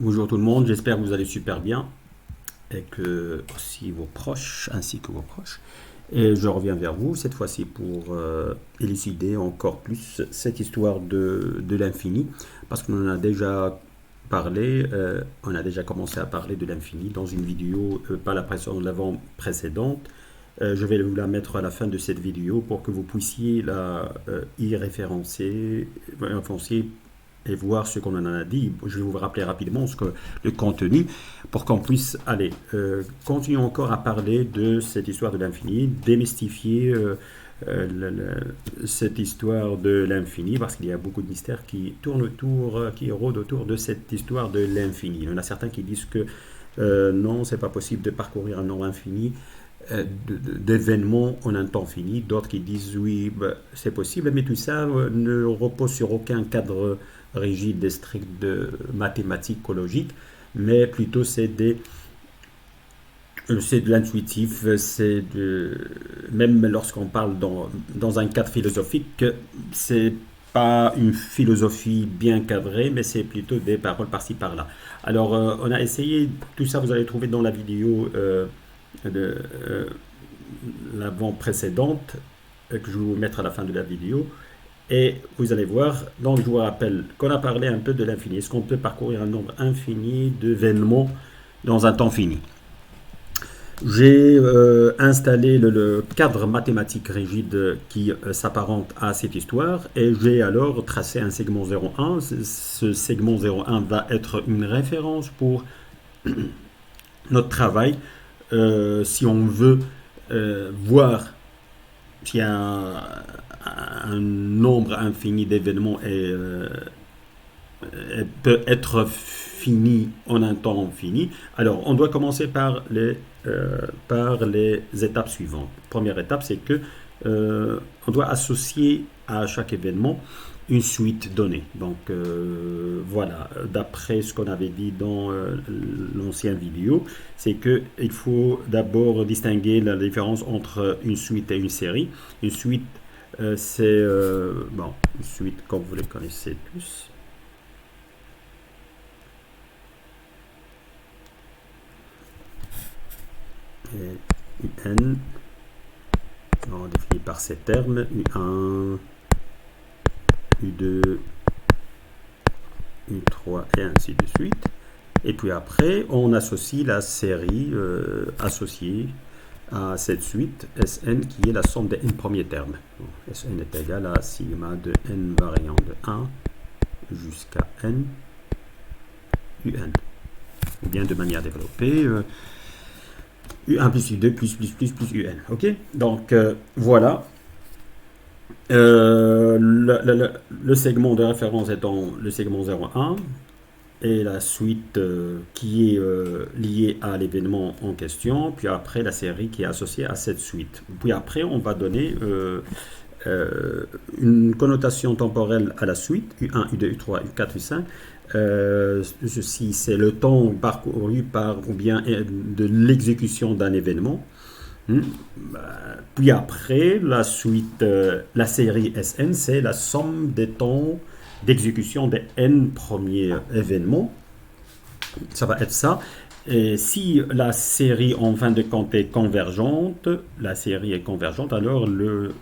Bonjour tout le monde, j'espère que vous allez super bien et que aussi vos proches ainsi que vos proches. Et je reviens vers vous cette fois-ci pour élucider encore plus cette histoire de l'infini parce qu'on en a déjà parlé, on a déjà commencé à parler de l'infini dans une vidéo, pas la précédente, l'avant précédente. Je vais vous la mettre à la fin de cette vidéo pour que vous puissiez y référencer et voir ce qu'on en a dit. Je vais vous rappeler rapidement le contenu pour qu'on puisse aller continuer encore à parler de cette histoire de l'infini, démystifier cette histoire de l'infini parce qu'il y a beaucoup de mystères qui tournent autour, qui rôdent autour de cette histoire de l'infini. Il y en a certains qui disent que non, c'est pas possible de parcourir un nombre infini d'événements en un temps fini, d'autres qui disent oui, bah, c'est possible, mais tout ça ne repose sur aucun cadre rigide et strict de mathématiques logiques, mais plutôt c'est de l'intuitif, même lorsqu'on parle dans un cadre philosophique, c'est pas une philosophie bien cadrée, mais c'est plutôt des paroles par-ci par-là. Alors, on a essayé, tout ça vous allez trouver dans la vidéo de l'avant précédente que je vais vous mettre à la fin de la vidéo. Et vous allez voir, donc je vous rappelle qu'on a parlé un peu de l'infini. Est-ce qu'on peut parcourir un nombre infini d'événements dans un temps fini? J'ai installé le cadre mathématique rigide qui s'apparente à cette histoire et j'ai alors tracé un segment 0,1. Ce segment 0,1 va être une référence pour notre travail si on veut voir s'il y a un nombre infini d'événements et peut être fini en un temps fini. Alors, on doit commencer par les étapes suivantes. Première étape, c'est que on doit associer à chaque événement une suite donnée. Donc voilà, d'après ce qu'on avait dit dans l'ancienne vidéo, c'est qu'il faut d'abord distinguer la différence entre une suite et une série. Une suite, bon, une suite comme vous les connaissez tous. Et UN, on définit par ces termes, U1, U2, U3 et ainsi de suite. Et puis après, on associe la série associée à cette suite Sn qui est la somme des n premiers termes. Donc, Sn est égal à sigma de n variant de 1 jusqu'à n Un. Ou bien de manière développée, U1 plus U2 plus Un. Ok? Donc voilà. Le segment de référence étant le segment 0,1 et la suite qui est liée à l'événement en question, puis après la série qui est associée à cette suite. Puis après, on va donner une connotation temporelle à la suite, U1, U2, U3, U4, U5. Ceci, c'est le temps parcouru par ou bien de l'exécution d'un événement. Puis après, la suite, la série Sn, c'est la somme des temps d'exécution des n premiers événements. Ça va être ça. Et si la série en fin de compte est convergente, la série est convergente, alors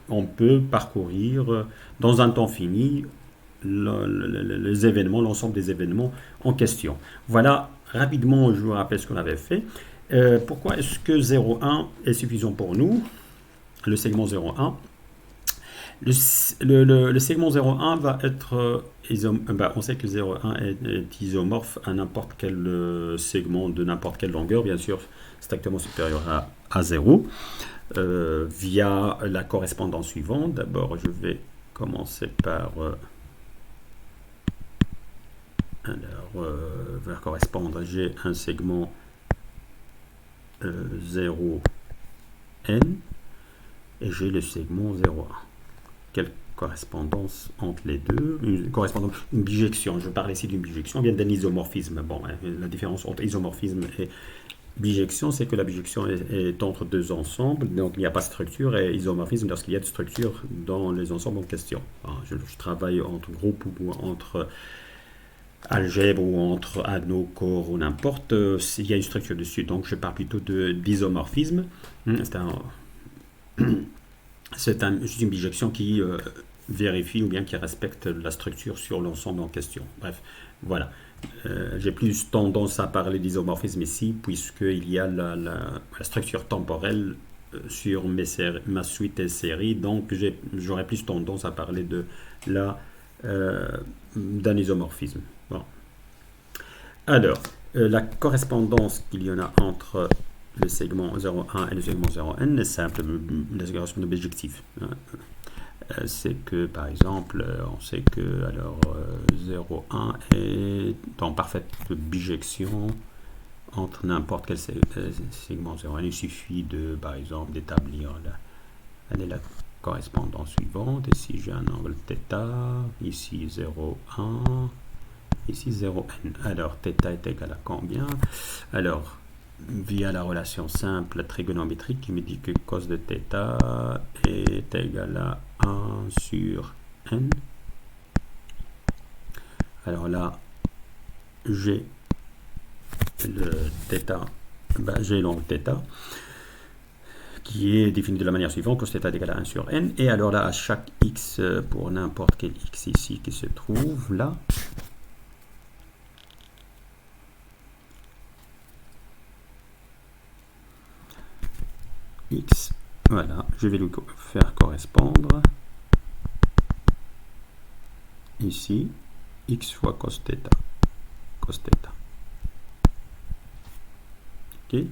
on peut parcourir dans un temps fini les événements, l'ensemble des événements en question. Voilà, rapidement, je vous rappelle ce qu'on avait fait. Pourquoi est-ce que 0,1 est suffisant pour nous? Le segment 0,1. Le segment 0,1 va être on sait que 0,1 est isomorphe à n'importe quel segment de n'importe quelle longueur, bien sûr, strictement supérieur à 0, via la correspondance suivante. D'abord, je vais commencer par vers correspondre. J'ai un segment 0n et j'ai le segment 0,1. Quelle correspondance entre les deux? Une bijection. Je parle ici d'une bijection, bien d'un isomorphisme. Bon, la différence entre isomorphisme et bijection, c'est que la bijection est entre deux ensembles, donc il n'y a pas de structure, et isomorphisme lorsqu'il y a de structure dans les ensembles en question. Alors, je travaille entre groupes ou entre algèbre ou entre anneaux, corps ou n'importe, il y a une structure dessus. Donc je parle plutôt d'isomorphisme. C'est une bijection qui vérifie ou bien qui respecte la structure sur l'ensemble en question. Bref, voilà. J'ai plus tendance à parler d'isomorphisme ici, puisqu'il y a la structure temporelle sur ma suite et série, donc j'aurais plus tendance à parler la, euh, d'un isomorphisme. Bon. Alors, la correspondance qu'il y en a entre le segment 0,1 et le segment 0,n est simple, la correspondance objective. C'est que, par exemple, on sait que alors 0,1 est en parfaite bijection entre n'importe quel segment 0,1. Il suffit par exemple, d'établir la correspondance suivante. Ici, j'ai un angle θ, ici 0,1, ici 0,n. Alors, θ est égal à combien? Alors, via la relation simple trigonométrique qui me dit que cos de θ est égal à 1 sur n. Alors là, j'ai le θ, j'ai l'angle θ qui est défini de la manière suivante, cos θ est égal à 1 sur n. Et alors là, à chaque x, pour n'importe quel x ici qui se trouve là, x, voilà, je vais lui faire correspondre ici x fois cos θ, ok.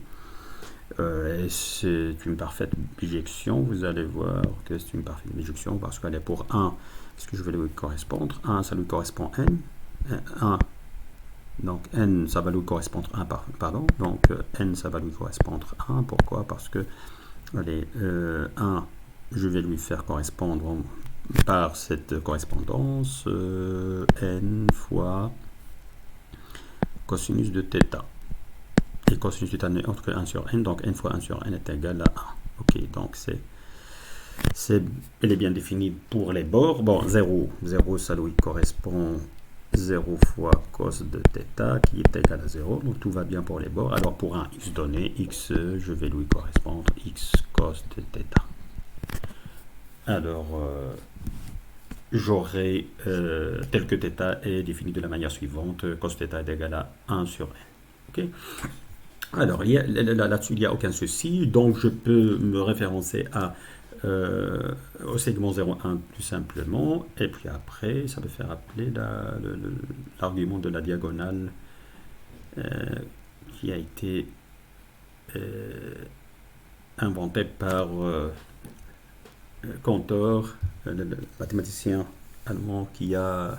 C'est une parfaite bijection, vous allez voir que c'est une parfaite bijection parce qu'elle est pour 1, ce que je vais lui correspondre, 1 ça lui correspond n, 1, donc n ça va lui correspondre 1, pardon, donc n ça va lui correspondre 1, pourquoi? Parce que allez, 1, je vais lui faire correspondre par cette correspondance n fois cosinus de θ. Et cosinus de θ n'est autre que 1 sur n, donc n fois 1 sur n est égal à 1. Ok, donc elle est bien définie pour les bords. Bon, 0, ça lui correspond 0 fois cos de θ qui est égal à 0, donc tout va bien pour les bords. Alors pour un x donné, x, je vais lui correspondre x cos de θ. Alors, j'aurai, tel que θ est défini de la manière suivante, cos θ est égal à 1 sur n. Ok. Alors, là-dessus, il n'y a aucun souci, donc je peux me référencer au segment 0,1 tout simplement, et puis après, ça me fait rappeler l'argument de la diagonale qui a été inventé par Cantor, le mathématicien allemand qui l'a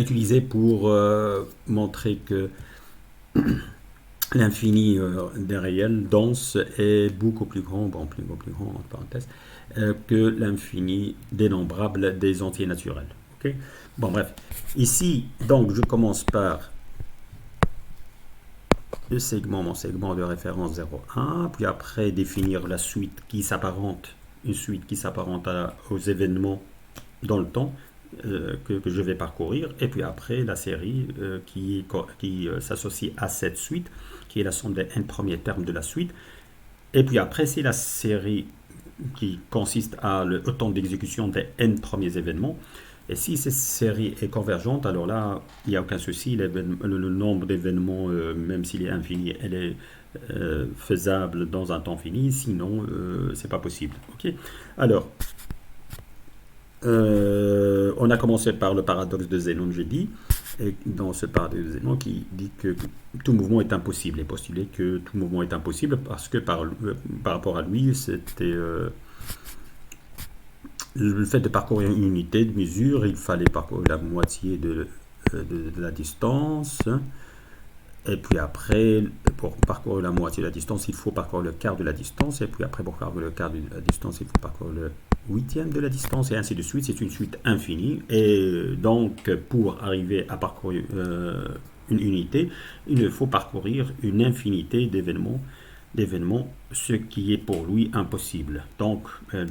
utilisé pour montrer que l'infini des réels denses est beaucoup plus grand, plus grand entre parenthèses, que l'infini dénombrable des entiers naturels. Okay. Bon, bref. Ici, donc, je commence par mon segment de référence 0,1, puis après définir la suite qui s'apparente, aux événements dans le temps que je vais parcourir, et puis après la série qui s'associe à cette suite, qui est la somme des n premiers termes de la suite, et puis après c'est la série qui consiste à le temps d'exécution des n premiers événements. Et si cette série est convergente, alors là, il n'y a aucun souci, le nombre d'événements, même s'il est infini, elle est faisable dans un temps fini, sinon, c'est pas possible. Okay. Alors, on a commencé par le paradoxe de Zénon, j'ai dit, et dans ce paradoxe de Zénon qui dit que tout mouvement est impossible, et postulé que tout mouvement est impossible parce que par rapport à lui, c'était... le fait de parcourir une unité de mesure, il fallait parcourir la moitié de la distance. Et puis après, pour parcourir la moitié de la distance, il faut parcourir le quart de la distance. Et puis après, pour parcourir le quart de la distance, il faut parcourir le huitième de la distance. Et ainsi de suite. C'est une suite infinie. Et donc, pour arriver à parcourir une unité, il faut parcourir une infinité d'événements, ce qui est pour lui impossible. Donc,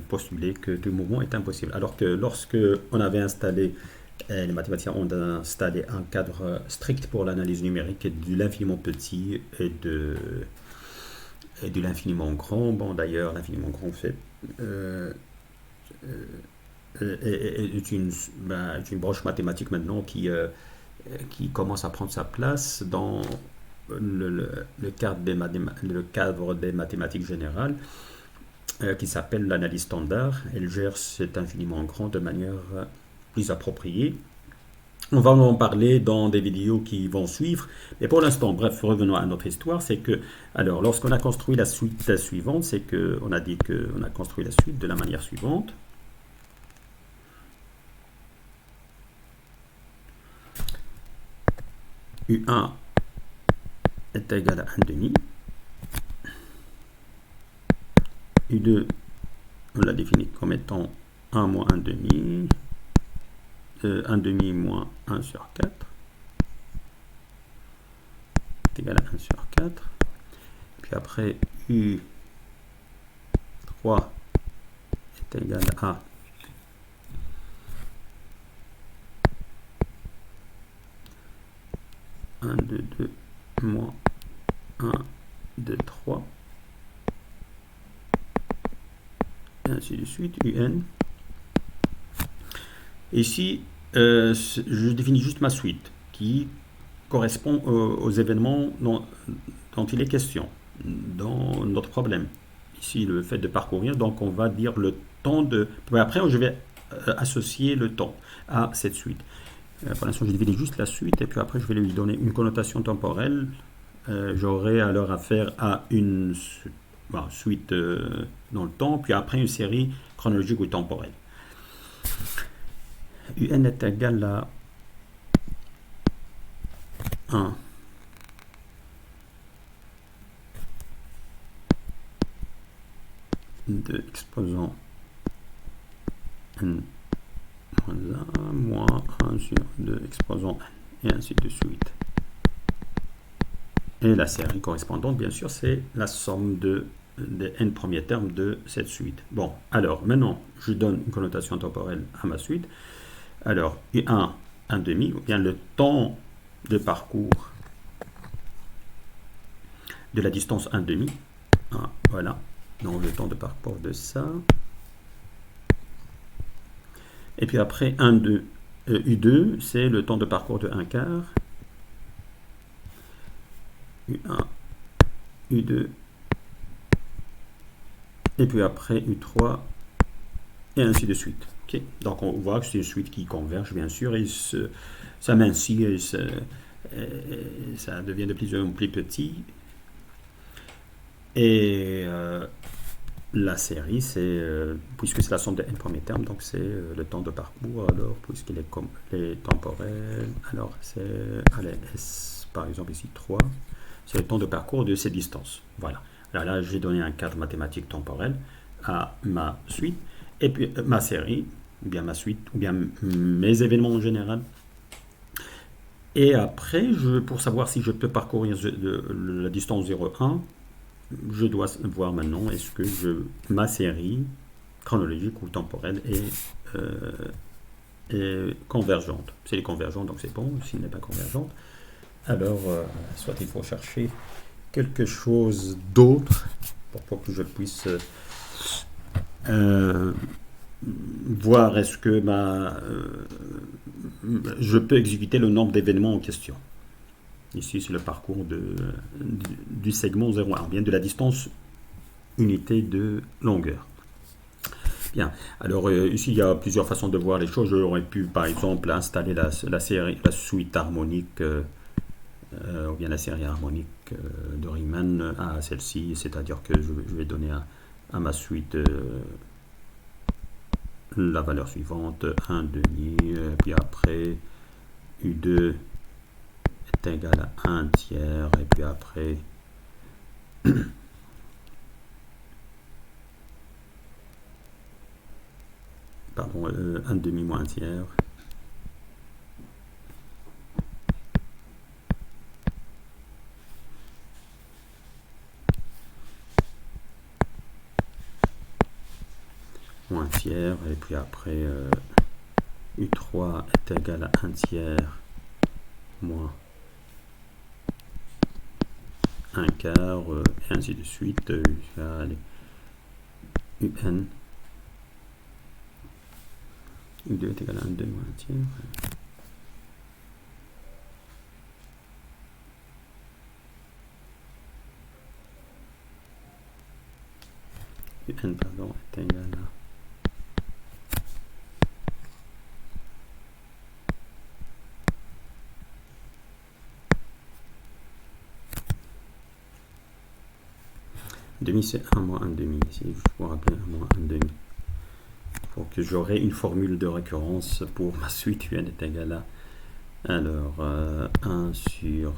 postuler que tout mouvement est impossible. Alors que lorsque on avait installé Et les mathématiciens ont installé un cadre strict pour l'analyse numérique et de l'infiniment petit et de l'infiniment grand. Bon, d'ailleurs, l'infiniment grand fait, euh, est une branche mathématique maintenant qui commence à prendre sa place dans le cadre des mathématiques générales, qui s'appelle l'analyse standard. Elle gère cet infiniment grand de manière plus appropriée. On va en parler dans des vidéos qui vont suivre. Mais pour l'instant, bref, revenons à notre histoire. C'est que, alors, lorsqu'on a construit la suite suivante, c'est que on a dit qu'on a construit la suite de la manière suivante. U1 est égal à 1 demi. U2, on l'a défini comme étant 1 moins 1 demi. 1 demi moins 1 sur 4 est égal à 1 sur 4. Puis après, U3 est égal à 1, 2, 2 moins 1, 2, 3. Et ainsi de suite, UN. Ici, je définis juste ma suite qui correspond aux événements dont il est question dans notre problème. Ici, le fait de parcourir, donc on va dire le temps de... Après, je vais associer le temps à cette suite. Pour l'instant, je définis juste la suite et puis après, je vais lui donner une connotation temporelle. J'aurai alors affaire à une suite dans le temps, puis après une série chronologique ou temporelle. UN est égal à 1 de exposant n moins 1 moins 1 sur 2 exposant n, et ainsi de suite. Et la série correspondante, bien sûr, c'est la somme des n premiers termes de cette suite. Bon, alors maintenant, je donne une connotation temporelle à ma suite. Alors, U1, 1 demi, ou bien le temps de parcours de la distance 1 demi. Ah, voilà, donc le temps de parcours de ça. Et puis après, U2, c'est le temps de parcours de 1 quart. U1, U2, et puis après U3, et ainsi de suite. Okay. Donc on voit que c'est une suite qui converge, bien sûr, et ça mincit, et ça devient de plus en plus petit. Et la série, c'est puisque c'est la somme de n premiers termes, donc c'est le temps de parcours. Alors, puisqu'il est temporel, alors c'est, allez, S, par exemple ici 3, c'est le temps de parcours de ces distances. Voilà. Alors là, j'ai donné un cadre mathématique temporel à ma suite, et puis ma série, ou bien ma suite, ou bien mes événements en général. Et après, pour savoir si je peux parcourir la distance 0,1, je dois voir maintenant est-ce que ma série chronologique ou temporelle est convergente. Si elle est convergente, donc c'est bon. S'il n'est pas convergente, alors soit il faut chercher quelque chose d'autre pour que je puisse voir est-ce que je peux exécuter le nombre d'événements en question. Ici, c'est le parcours du segment 0,1, bien de la distance unité de longueur. Bien, alors ici, il y a plusieurs façons de voir les choses. J'aurais pu, par exemple, installer la suite harmonique, ou bien la série harmonique de Riemann à celle-ci, c'est-à-dire que je vais donner à ma suite la valeur suivante, 1 demi, puis après U2 est égal à 1 tiers, et puis après pardon, 1 demi moins 1 tiers, moins 1 tiers, et puis après U3 est égal à 1 tiers moins 1 quart, et ainsi de suite, jusqu'à UN. U2 est égal à 1 demi moins 1 tiers. UN, pardon, est égal à demi, c'est 1 moins 1 demi. Si je vous rappelle 1 moins 1 demi. Pour que j'aurai une formule de récurrence pour ma suite UN est égal à, alors, 1 sur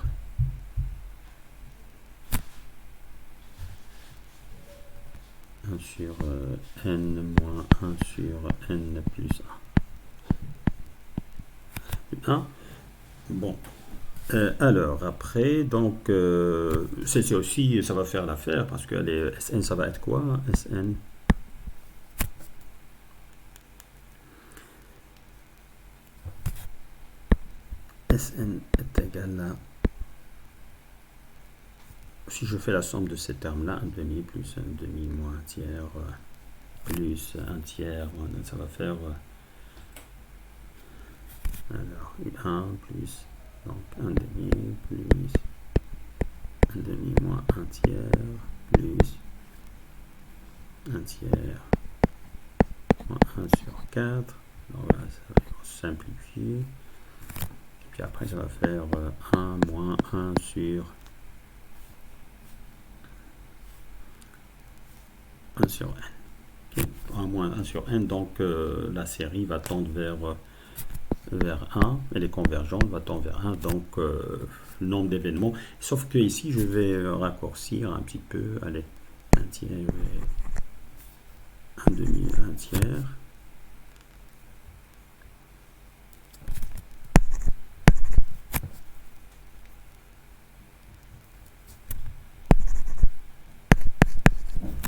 n moins 1 sur n plus 1. Bon. Alors, après, donc, c'est aussi, ça va faire l'affaire, parce que les Sn, ça va être quoi? Sn. Sn est égal à, si je fais la somme de ces termes-là, 1 demi plus 1 demi moins 1 tiers, plus 1 tiers, ça va faire, alors, 1 plus, donc 1 demi plus 1 demi moins 1 tiers, plus 1 tiers moins 1 sur 4. Alors là, ça va simplifier. Puis après, ça va faire 1 moins 1 sur 1 sur n. Okay. 1 moins 1 sur n, donc la série va tendre vers 1, elle est convergente, va tendre vers 1, donc le nombre d'événements. Sauf que ici, je vais raccourcir un petit peu, allez, 1 tiers, 1 demi, 1 tiers.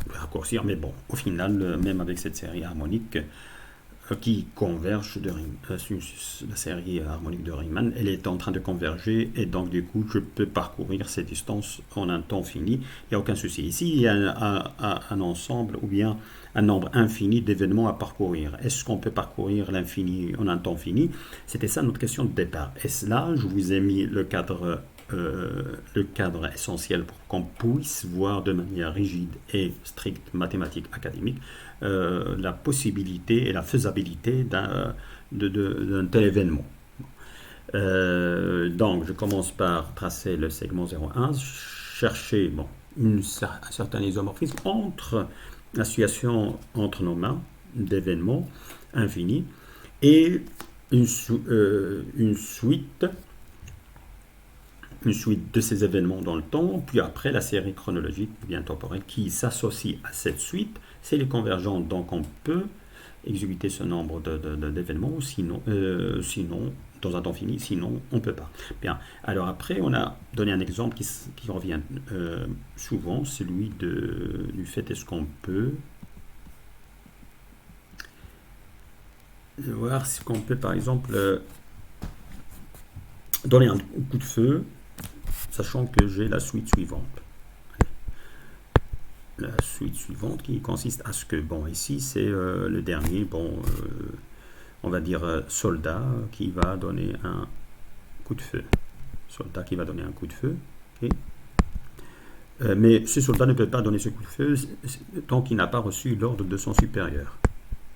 Raccourcir, mais bon, au final, même avec cette série harmonique qui converge de la série harmonique de Riemann, elle est en train de converger, et donc du coup, je peux parcourir ces distances en un temps fini. Il n'y a aucun souci. Ici, il y a un ensemble ou bien un nombre infini d'événements à parcourir. Est-ce qu'on peut parcourir l'infini en un temps fini? C'était ça notre question de départ. Et là, je vous ai mis le cadre essentiel pour qu'on puisse voir de manière rigide et stricte, mathématique, académique, la possibilité et la faisabilité d'un tel événement. Donc, je commence par tracer le segment 0,1, chercher un certain isomorphisme entre la situation entre nos mains d'événements infinis et une suite de ces événements dans le temps, puis après la série chronologique ou bien temporelle qui s'associe à cette suite, c'est les convergentes. Donc on peut exécuter ce nombre d'événements, sinon, dans un temps fini, sinon on ne peut pas. Bien, alors après on a donné un exemple qui revient souvent, celui du fait est-ce qu'on peut voir ce qu'on peut par exemple donner un coup de feu, sachant que j'ai la suite suivante. La suite suivante qui consiste à ce que, bon, ici c'est le dernier, on va dire soldat qui va donner un coup de feu. Soldat qui va donner un coup de feu. Okay. Mais ce soldat ne peut pas donner ce coup de feu tant qu'il n'a pas reçu l'ordre de son supérieur.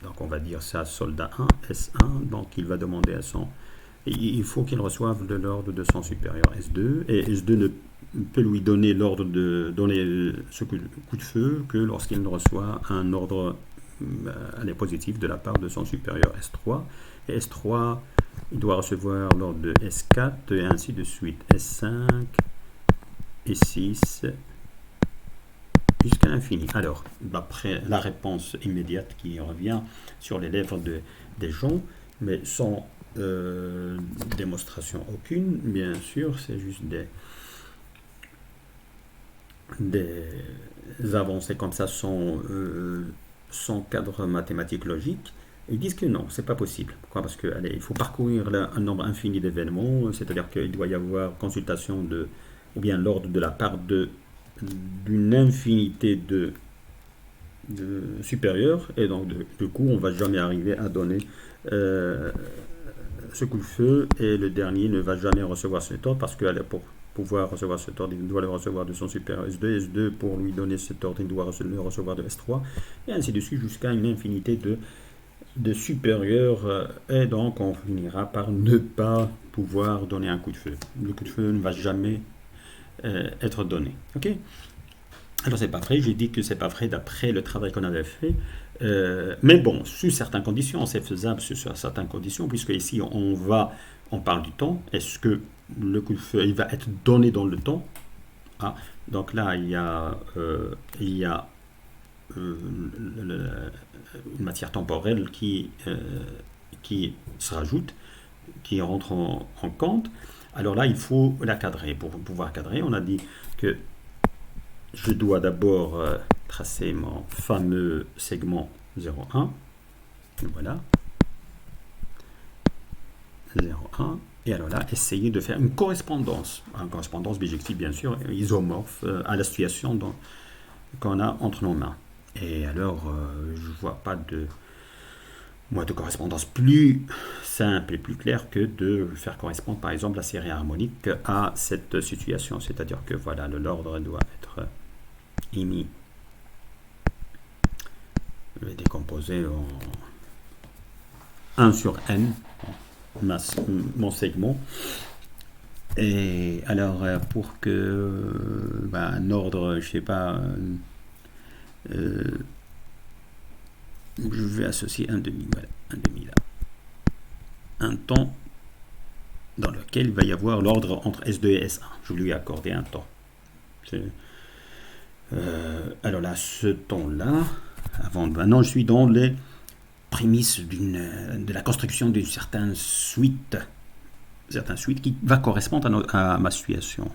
Donc on va dire ça soldat 1, S1, donc il va demander à son... Il faut qu'il reçoive de l'ordre de son supérieur S2, et S2 ne peut lui donner l'ordre de donner ce coup de feu que lorsqu'il reçoit un ordre positif de la part de son supérieur S3. Et S3, il doit recevoir l'ordre de S4, et ainsi de suite. S5, S6, jusqu'à l'infini. Alors, après la réponse immédiate qui revient sur les lèvres des gens, mais sans démonstration aucune, bien sûr, c'est juste des avancées comme ça sans cadre mathématique logique. Ils disent que non, c'est pas possible. Pourquoi? Parce que, allez, il faut parcourir un nombre infini d'événements, c'est-à-dire qu'il doit y avoir consultation ou bien l'ordre de la part d'une infinité de supérieurs, et donc du coup, on va jamais arriver à donner euh, ce coup de feu, et le dernier ne va jamais recevoir cet ordre, parce que, allez, pour pouvoir recevoir cet ordre, il doit le recevoir de son supérieur S2, S2 pour lui donner cet ordre, il doit le recevoir de S3, et ainsi de suite jusqu'à une infinité de supérieurs, et donc on finira par ne pas pouvoir donner un coup de feu. Le coup de feu ne va jamais être donné. Ok. Alors c'est pas vrai, j'ai dit que c'est pas vrai d'après le travail qu'on avait fait. Mais bon, sous certaines conditions, c'est faisable sous certaines conditions, puisque ici on parle du temps. Est-ce que le coup de feu il va être donné dans le temps? Ah, donc là il y a une matière temporelle qui se rajoute, qui rentre en compte. Alors là, il faut la cadrer. Pour pouvoir cadrer, on a dit que je dois d'abord tracer mon fameux segment 0,1. Voilà, 0,1. Et alors là, essayer de faire une correspondance bijective, bien sûr, isomorphe à la situation qu'on a entre nos mains. Et alors, je ne vois pas de correspondance plus simple et plus claire que de faire correspondre par exemple la série harmonique à cette situation. C'est-à-dire que voilà, l'ordre doit être émis, je vais décomposer en 1 sur n, mon segment. Et alors, pour que un ordre, je sais pas, je vais associer un demi, voilà, un demi là. Un temps dans lequel il va y avoir l'ordre entre S2 et S1. Je lui ai accordé un temps. Alors là, ce temps-là, maintenant je suis dans les prémices de la construction d'une certaine suite qui va correspondre à ma situation.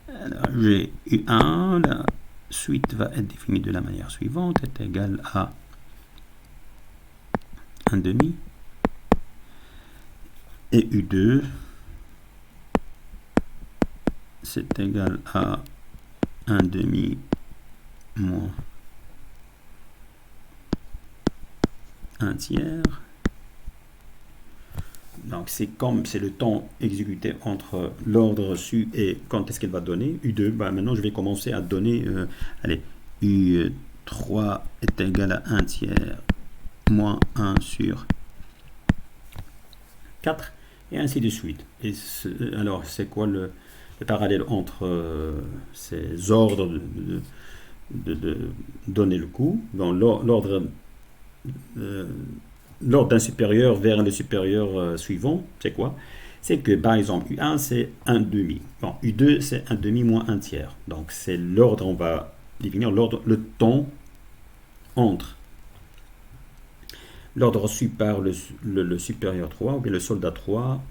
Alors, j'ai U1, la suite va être définie de la manière suivante, est égale à 1 demi, et U2, c'est égal à 1 demi moins 1 tiers. Donc c'est le temps exécuté entre l'ordre reçu et quand est-ce qu'elle va donner. U2, maintenant je vais commencer à donner, allez, U3 est égal à 1 tiers moins 1 sur 4, et ainsi de suite. Alors c'est quoi le parallèle entre ces ordres de donner le coup, dans l'ordre d'un supérieur vers le supérieur suivant, c'est quoi? C'est que par exemple U1 c'est 1 demi, bon, U2 c'est 1 demi moins 1 tiers, donc c'est l'ordre, on va définir le temps entre l'ordre reçu par le supérieur 3 ou bien le soldat 3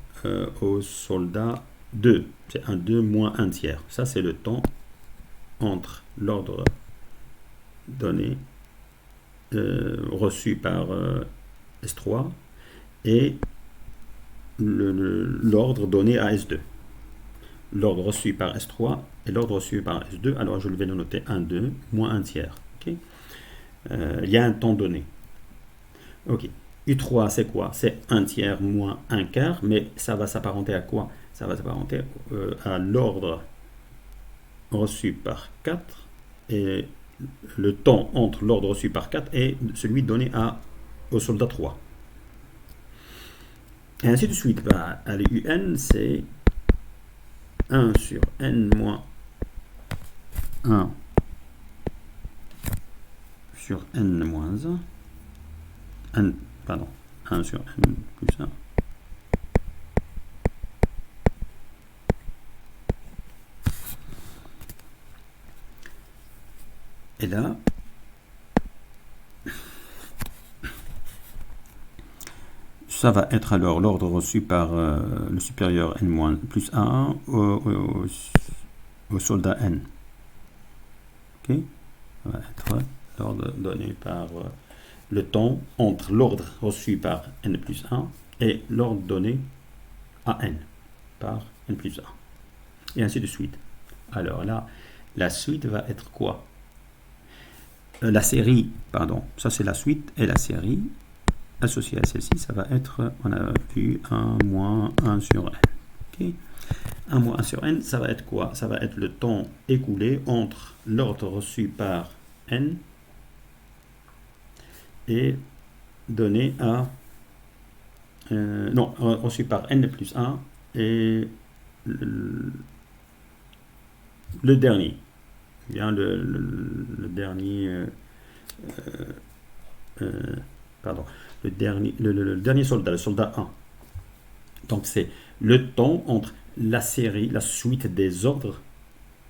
au soldat 2, c'est 1 2 moins 1 tiers, ça c'est le temps entre l'ordre donné reçu par S3 et l'ordre donné à S2. L'ordre reçu par S3 et l'ordre reçu par S2, alors je vais le noter 1, 2, moins 1 tiers. Okay, il y a un temps donné. Ok, U3 c'est quoi? C'est 1 tiers moins 1 quart, mais ça va s'apparenter à quoi? Ça va s'apparenter à l'ordre reçu par 4 et le temps entre l'ordre reçu par 4 et celui donné au soldat 3. Et ainsi de suite. Allez, UN, c'est 1 sur n moins 1 sur n moins 1. Pardon, 1 sur n plus 1. Et là, ça va être alors l'ordre reçu par le supérieur n plus 1 au soldat n. Ok, ça va être l'ordre donné par le temps entre l'ordre reçu par n plus 1 et l'ordre donné à n par n plus 1. Et ainsi de suite. Alors là, la suite va être quoi? La série, pardon, ça c'est la suite, et la série associée à celle-ci, ça va être, on a vu 1 moins 1 sur n. Okay. 1 moins 1 sur n, ça va être quoi? Ça va être le temps écoulé entre l'ordre reçu par n et donné à... non, reçu par n plus 1 et le dernier. Bien le dernier... pardon. Le dernier soldat, le soldat 1. Donc c'est le temps entre la série, la suite des ordres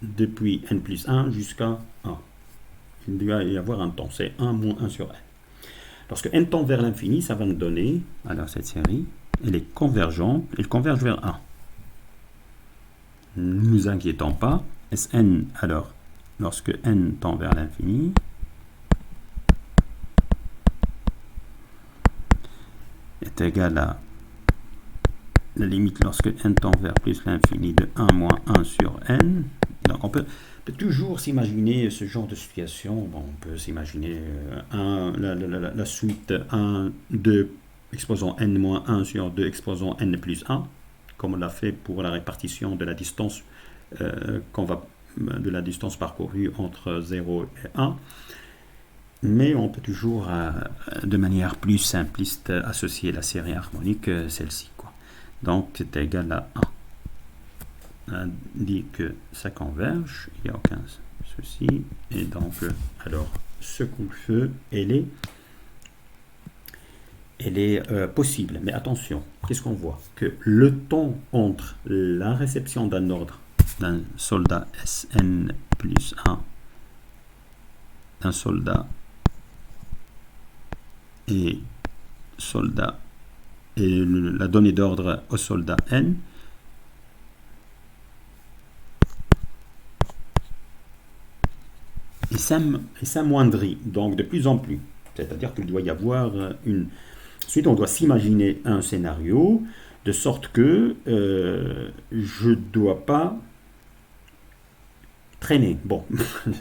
depuis n plus 1 jusqu'à 1. Il doit y avoir un temps, c'est 1 moins 1 sur n. Lorsque n tend vers l'infini, ça va nous donner, alors cette série, elle est convergente, elle converge vers 1. Ne nous inquiétons pas, Sn, alors, lorsque n tend vers l'infini, est égal à la limite lorsque n tend vers plus l'infini de 1 moins 1 sur n. Donc on peut toujours s'imaginer ce genre de situation. Bon, on peut s'imaginer la suite 1, 2, exposant n moins 1 sur 2, exposant n plus 1, comme on l'a fait pour la répartition de la distance de la distance parcourue entre 0 et 1. Mais on peut toujours, de manière plus simpliste, associer la série harmonique, celle-ci. Donc, c'est égal à 1. On dit que ça converge, il n'y a aucun souci. Et donc, alors, ce coup de feu, elle est possible. Mais attention, qu'est-ce qu'on voit? Que le temps entre la réception d'un ordre d'un soldat Sn plus 1, d'un soldat et soldat et la donnée d'ordre au soldat n et s'amoindrit donc de plus en plus. C'est-à-dire qu'il doit y avoir une... Ensuite, on doit s'imaginer un scénario de sorte que je ne dois pas traîner. Bon,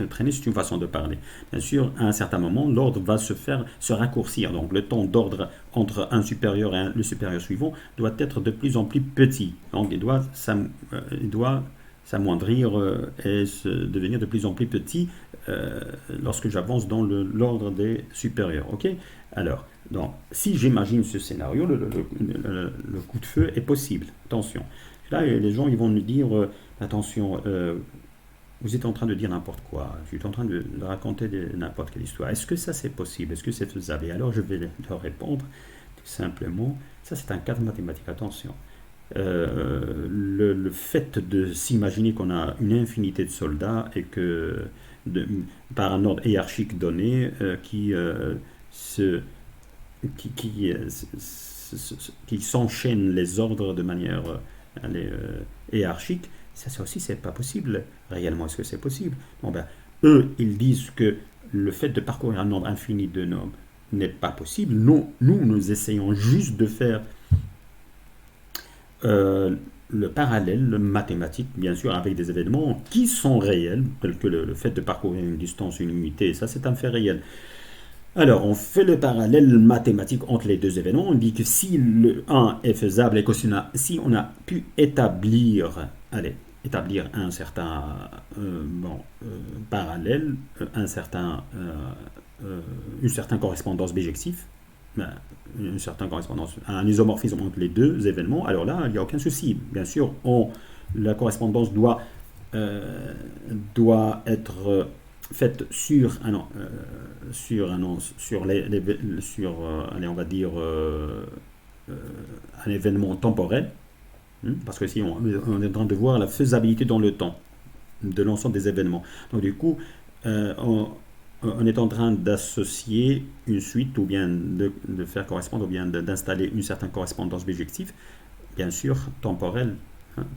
traîner, c'est une façon de parler. Bien sûr, à un certain moment, l'ordre va se raccourcir. Donc, le temps d'ordre entre un supérieur et le supérieur suivant doit être de plus en plus petit. Donc, il doit s'amoindrir et devenir de plus en plus petit lorsque j'avance dans l'ordre des supérieurs. Ok? Alors, donc, si j'imagine ce scénario, le coup de feu est possible. Attention. Là, les gens ils vont nous dire, attention, vous êtes en train de dire n'importe quoi, je suis en train de raconter n'importe quelle histoire. Est-ce que ça c'est possible? Est-ce que c'est faisable? Et alors je vais leur répondre tout simplement, ça c'est un cadre mathématique, attention. Le fait de s'imaginer qu'on a une infinité de soldats et que par un ordre hiérarchique donné qui s'enchaînent les ordres de manière hiérarchique, ça aussi, c'est pas possible. Réellement, est-ce que c'est possible? Bon, ben, eux, ils disent que le fait de parcourir un nombre infini de nombres n'est pas possible. Non, nous essayons juste de faire le parallèle mathématique, bien sûr, avec des événements qui sont réels, tels que le fait de parcourir une distance, une unité, ça c'est un fait réel. Alors, on fait le parallèle mathématique entre les deux événements. On dit que si le 1 est faisable et que si on a pu établir un certain parallèle, une certaine correspondance bijectif, une certaine correspondance, un isomorphisme entre les deux événements, alors là, il n'y a aucun souci. Bien sûr, la correspondance doit être faite sur on va dire un événement temporel, parce que si on est en train de voir la faisabilité dans le temps de l'ensemble des événements. Donc du coup, on est en train d'associer une suite ou bien de faire correspondre ou bien d'installer une certaine correspondance bijective, bien sûr temporelle,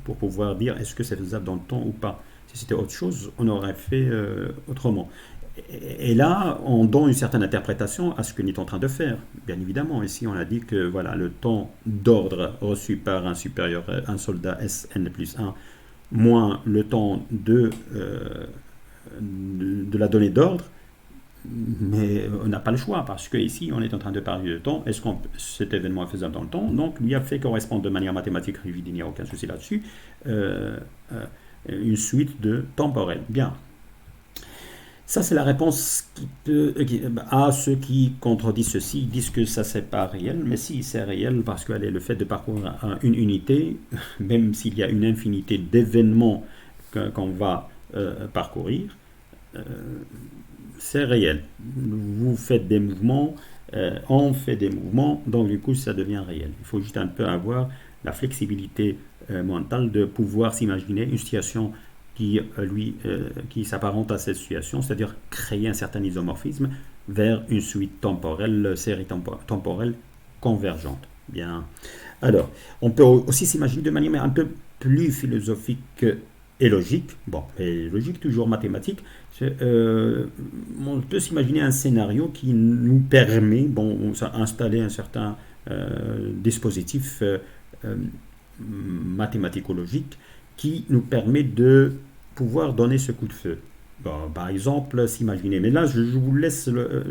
pour pouvoir dire est-ce que c'est faisable dans le temps ou pas. Si c'était autre chose, on aurait fait autrement. Et là, on donne une certaine interprétation à ce que nous est en train de faire. Bien évidemment, ici, on a dit que voilà, le temps d'ordre reçu par un supérieur, un soldat Sn plus 1, moins le temps de la donnée d'ordre, mais on n'a pas le choix parce que ici on est en train de parler de temps. Est-ce que cet événement est faisable dans le temps? Donc lui a fait correspondre de manière mathématique, il n'y a aucun souci là-dessus, euh, une suite de temporels. Bien. Ça, c'est la réponse à ceux qui contredisent ceci. Ils disent que ça, c'est pas réel. Mais si, c'est réel parce que allez, le fait de parcourir une unité, même s'il y a une infinité d'événements qu'on va parcourir, euh, c'est réel. Vous faites des mouvements, on fait des mouvements, donc du coup, ça devient réel. Il faut juste un peu avoir la flexibilité mentale de pouvoir s'imaginer une situation qui s'apparente à cette situation, c'est-à-dire créer un certain isomorphisme vers une suite temporelle, série temporelle convergente. Bien. Alors, on peut aussi s'imaginer de manière un peu plus philosophique et logique, bon, et logique toujours mathématique, on peut s'imaginer un scénario qui nous permet, bon, d'installer un certain dispositif mathématico-logique qui nous permet de pouvoir donner ce coup de feu. Bon, par exemple, s'imaginer, mais là je vous laisse, le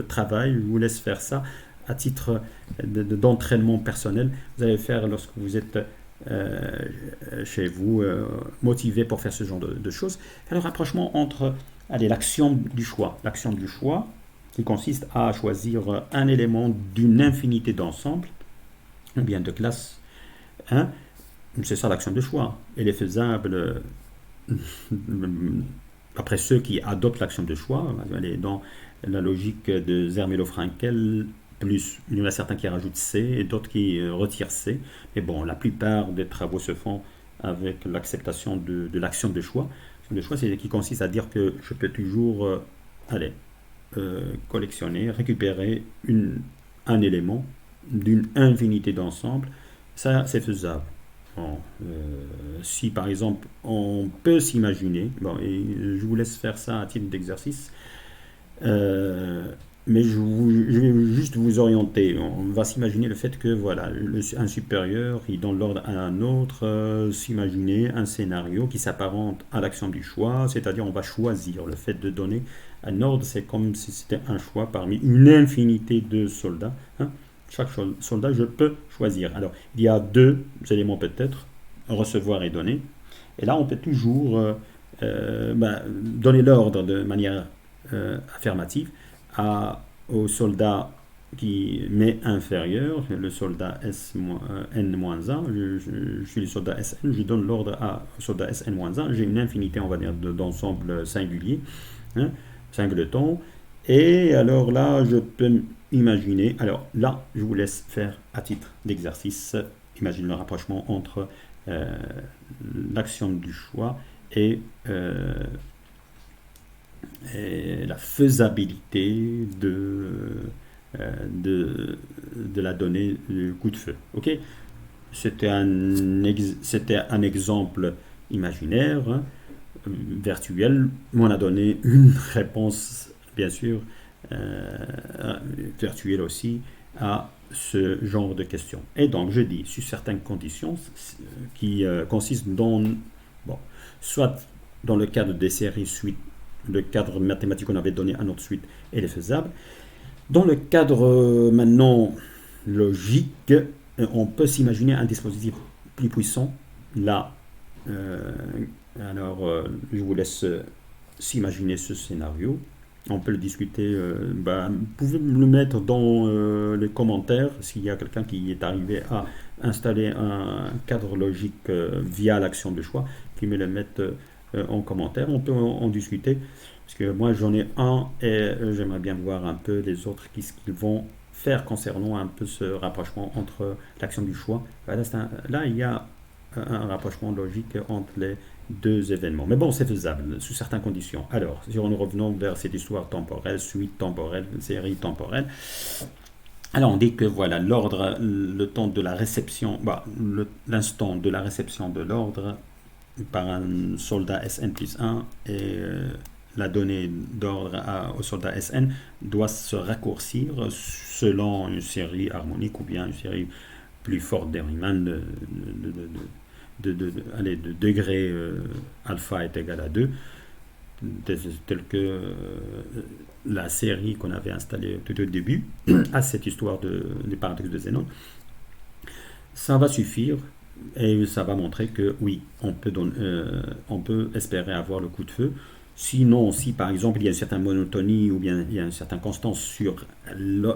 travail, je vous laisse faire ça à titre d'entraînement personnel. Vous allez faire lorsque vous êtes euh, chez vous, motivé pour faire ce genre de choses. Le rapprochement entre l'action du choix. L'action du choix qui consiste à choisir un élément d'une infinité d'ensembles, ou bien de classe 1. C'est ça l'action de choix. Elle est faisable après ceux qui adoptent l'action de choix. Elle est dans la logique de Zermelo-Frankel, plus il y en a certains qui rajoutent C et d'autres qui retirent C. Mais bon, la plupart des travaux se font avec l'acceptation de l'action de choix. L'action de choix, c'est qui consiste à dire que je peux toujours collectionner, récupérer un élément d'une infinité d'ensembles. Ça, c'est faisable. Bon, si par exemple on peut s'imaginer, bon, et je vous laisse faire ça à titre d'exercice, euh, mais je vais juste vous orienter. On va s'imaginer le fait que voilà, un supérieur, il donne l'ordre à un autre, s'imaginer un scénario qui s'apparente à l'action du choix, c'est-à-dire on va choisir. Le fait de donner un ordre, c'est comme si c'était un choix parmi une infinité de soldats. Hein. Chaque soldat, je peux choisir. Alors, il y a deux éléments peut-être, recevoir et donner. Et là, on peut toujours donner l'ordre de manière affirmative au soldat qui m'est inférieur, le soldat N-1, je suis le soldat Sn, je donne l'ordre au soldat Sn-1, j'ai une infinité, on va dire, d'ensembles singuliers, hein, singletons, et alors là, je peux imaginer, alors là, je vous laisse faire à titre d'exercice, imagine le rapprochement entre l'action du choix et la faisabilité de la donnée du coup de feu. Ok. C'était un exemple imaginaire, hein, virtuel, mais on a donné une réponse, bien sûr, virtuelle aussi, à ce genre de questions. Et donc, je dis, sur certaines conditions qui consistent dans, bon, soit dans le cadre des séries suites, le cadre mathématique qu'on avait donné à notre suite, elle est faisable. Dans le cadre maintenant logique, on peut s'imaginer un dispositif plus puissant. Là, je vous laisse s'imaginer ce scénario. On peut le discuter. Vous pouvez le mettre dans les commentaires s'il y a quelqu'un qui est arrivé à installer un cadre logique via l'action de choix, qui me le mette en commentaire. On peut en discuter. Parce que moi j'en ai un et j'aimerais bien voir un peu les autres ce qu'ils vont faire concernant un peu ce rapprochement entre l'action du choix. Là, il y a un rapprochement logique entre les deux événements. Mais bon, c'est faisable sous certaines conditions. Alors, si nous revenons vers cette histoire temporelle, suite temporelle, série temporelle, alors on dit que voilà, l'ordre, le temps de la réception, l'instant de la réception de l'ordre par un soldat Sn plus 1 est la donnée d'ordre au soldat SN doit se raccourcir selon une série harmonique ou bien une série plus forte des Riemann allez, de degré alpha est égal à 2, tel que la série qu'on avait installée tout au début, à cette histoire du paradoxe de Zénon. Ça va suffire et ça va montrer que oui, on peut espérer avoir le coup de feu. Sinon, si par exemple il y a une certaine monotonie ou bien il y a une certaine constance sur le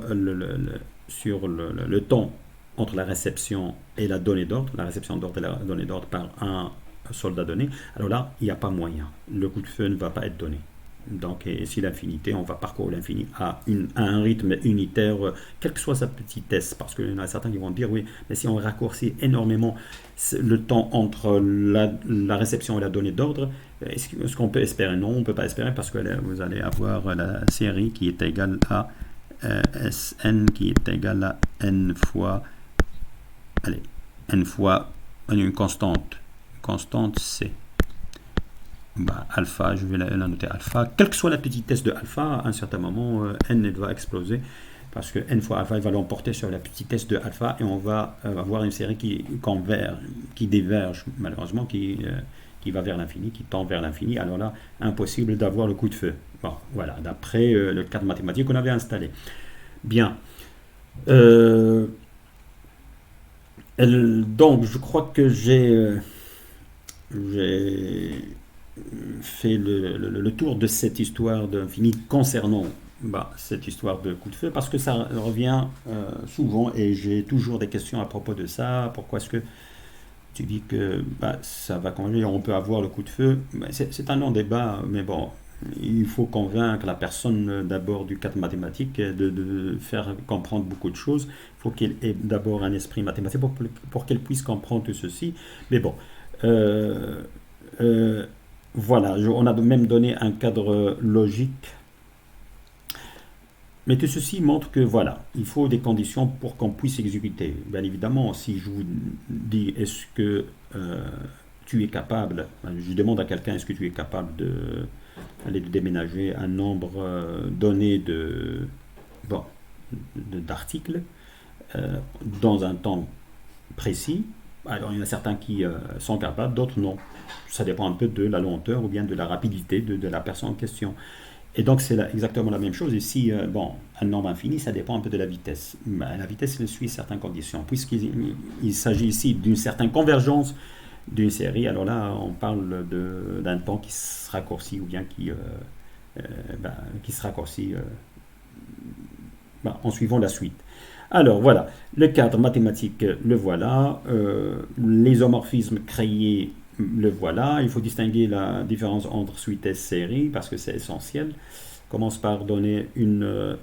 temps entre la réception et la donnée d'ordre, la réception d'ordre et la donnée d'ordre par un soldat donné, alors là, il n'y a pas moyen. Le coup de feu ne va pas être donné. Donc, et si l'infinité, on va parcourir l'infini à un rythme unitaire, quelle que soit sa petitesse, parce qu'il y en a certains qui vont dire, oui, mais si on raccourcit énormément le temps entre la réception et la donnée d'ordre, est-ce qu'on peut espérer? Non, on ne peut pas espérer parce que vous allez avoir la série qui est égale à Sn qui est égale à n fois, allez, n fois une constante C. Bah, alpha, je vais la noter alpha. Quelle que soit la petitesse de alpha, à un certain moment, n va exploser parce que n fois alpha va l'emporter sur la petitesse de alpha et on va avoir une série qui diverge, malheureusement, qui va vers l'infini, qui tend vers l'infini. Alors là, impossible d'avoir le coup de feu. Bon, voilà, d'après le cadre mathématique qu'on avait installé. Bien. Donc, je crois que j'ai fait le tour de cette histoire d'infini concernant cette histoire de coup de feu, parce que ça revient souvent et j'ai toujours des questions à propos de ça. Pourquoi est-ce que tu dis que ça va conduire, on peut avoir le coup de feu? C'est un long débat, mais bon, il faut convaincre la personne d'abord du cadre mathématique, de faire comprendre beaucoup de choses. Il faut qu'elle ait d'abord un esprit mathématique pour qu'elle puisse comprendre tout ceci. Mais bon, voilà, on a même donné un cadre logique. Mais tout ceci montre que voilà, il faut des conditions pour qu'on puisse exécuter. Bien évidemment, si je vous dis est-ce que tu es capable, je demande à quelqu'un est-ce que tu es capable de déménager un nombre donné d'articles dans un temps précis. Alors il y en a certains qui sont capables, d'autres non. Ça dépend un peu de la lenteur ou bien de la rapidité de la personne en question. Et donc c'est exactement la même chose. Ici, un nombre infini, ça dépend un peu de la vitesse. La vitesse, elle suit certaines conditions. Puisqu'il s'agit ici d'une certaine convergence d'une série, alors là, on parle d'un temps qui se raccourcit ou bien qui se raccourcit en suivant la suite. Alors voilà, le cadre mathématique, le voilà. L'isomorphisme créé, le voilà. Il faut distinguer la différence entre suite et série parce que c'est essentiel. On commence par donner une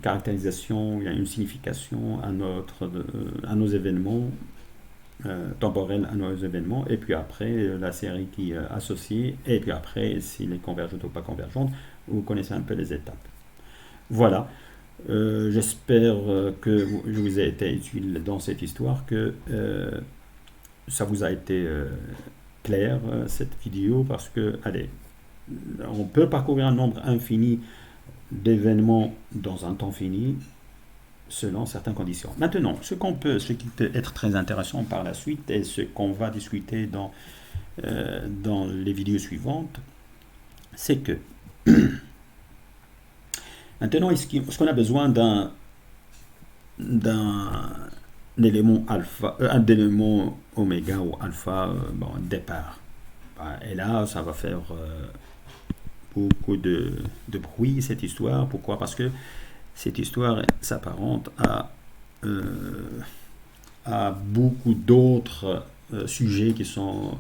caractérisation, une signification à nos événements temporels, à nos événements, et puis après la série qui est associée, et puis après s'il est convergente ou pas convergente. Vous connaissez un peu les étapes. Voilà. J'espère que je vous ai été utile dans cette histoire, que ça vous a été clair cette vidéo, parce que allez, on peut parcourir un nombre infini d'événements dans un temps fini selon certaines conditions. Maintenant, ce qui peut être très intéressant par la suite et ce qu'on va discuter dans les vidéos suivantes, c'est que maintenant, est-ce qu'on a besoin d'un élément alpha, un élément oméga ou alpha, départ? Et là, ça va faire beaucoup de bruit, cette histoire. Pourquoi? Parce que cette histoire s'apparente à beaucoup d'autres sujets qui sont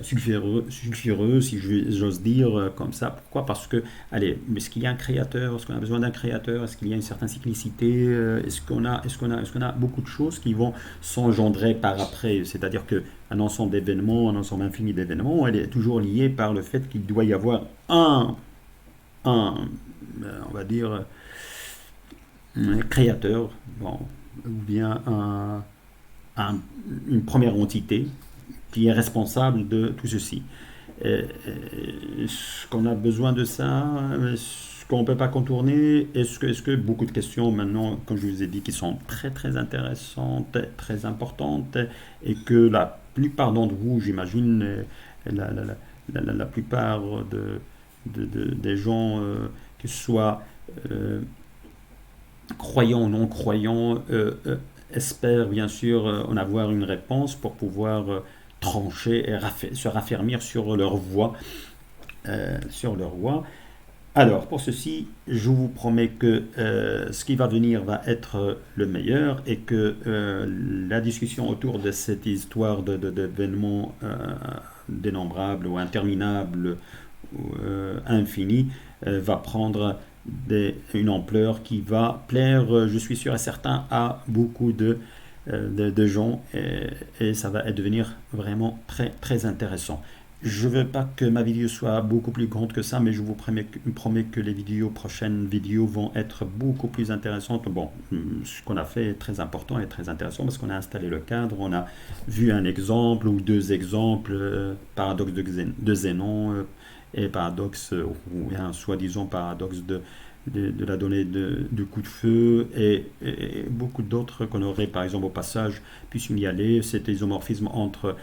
sulfureux, si j'ose dire comme ça. Pourquoi? Parce que, allez, est-ce qu'il y a un créateur? Est-ce qu'on a besoin d'un créateur? Est-ce qu'il y a une certaine cyclicité? Est-ce qu'on a beaucoup de choses qui vont s'engendrer par après? C'est-à-dire qu'un ensemble d'événements, un ensemble infini d'événements, elle est toujours liée par le fait qu'il doit y avoir on va dire, un créateur, ou bien une première entité qui est responsable de tout ceci. Est-ce qu'on a besoin de ça? Est-ce qu'on ne peut pas contourner? Est-ce que beaucoup de questions maintenant, comme je vous ai dit, qui sont très très intéressantes, très importantes, et que la plupart d'entre vous, j'imagine, la, la, la plupart des gens, que ce soit euh, croyants ou non croyants, espèrent bien sûr en avoir une réponse pour pouvoir trancher et se raffermir sur leur voie. Alors, pour ceci, je vous promets que ce qui va venir va être le meilleur et que la discussion autour de cette histoire d'événements dénombrables ou interminables ou infinis va prendre une ampleur qui va plaire, je suis sûr et certain, à beaucoup de gens et ça va devenir vraiment très, très intéressant. Je ne veux pas que ma vidéo soit beaucoup plus grande que ça, mais je vous promets que les prochaines vidéos vont être beaucoup plus intéressantes. Bon, ce qu'on a fait est très important et très intéressant parce qu'on a installé le cadre, on a vu un exemple ou deux exemples, paradoxe de Zénon et paradoxe, ou un soi-disant paradoxe de la donnée de coup de feu et beaucoup d'autres qu'on aurait par exemple au passage pu signaler. Cet isomorphisme entre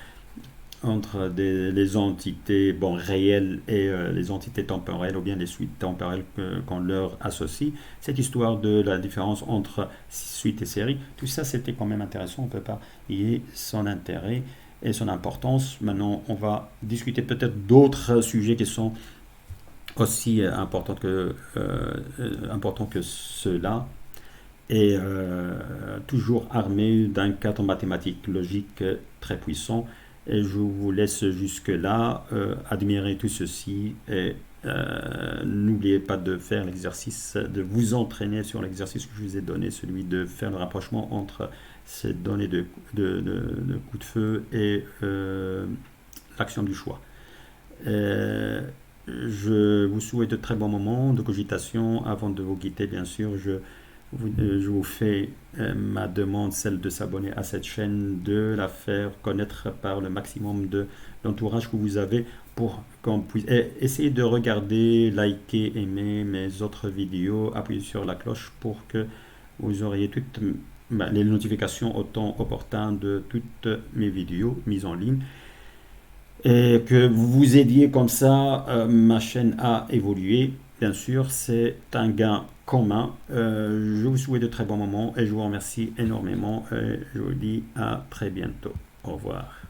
les entités bon, réelles et les entités temporelles ou bien les suites temporelles qu'on leur associe. Cette histoire de la différence entre suite et série, tout ça c'était quand même intéressant, on ne peut pas nier son intérêt et son importance. Maintenant on va discuter peut-être d'autres sujets qui sont aussi importants que ceux-là et toujours armé d'un cadre mathématique logique très puissant. Et je vous laisse jusque-là admirer tout ceci et n'oubliez pas de faire l'exercice, de vous entraîner sur l'exercice que je vous ai donné, celui de faire le rapprochement entre ces données de coup de feu et l'action du choix. Euh, je vous souhaite de très bons moments de cogitation. Avant de vous quitter, bien sûr, je vous fais ma demande, celle de s'abonner à cette chaîne, de la faire connaître par le maximum de l'entourage que vous avez pour qu'on puisse essayer de regarder, liker, aimer mes autres vidéos, appuyer sur la cloche pour que vous auriez toutes les notifications au temps opportun de toutes mes vidéos mises en ligne et que vous vous aidiez comme ça ma chaîne à évoluer. Bien sûr, c'est un gain commun. Je vous souhaite de très bons moments et je vous remercie énormément et je vous dis à très bientôt. Au revoir.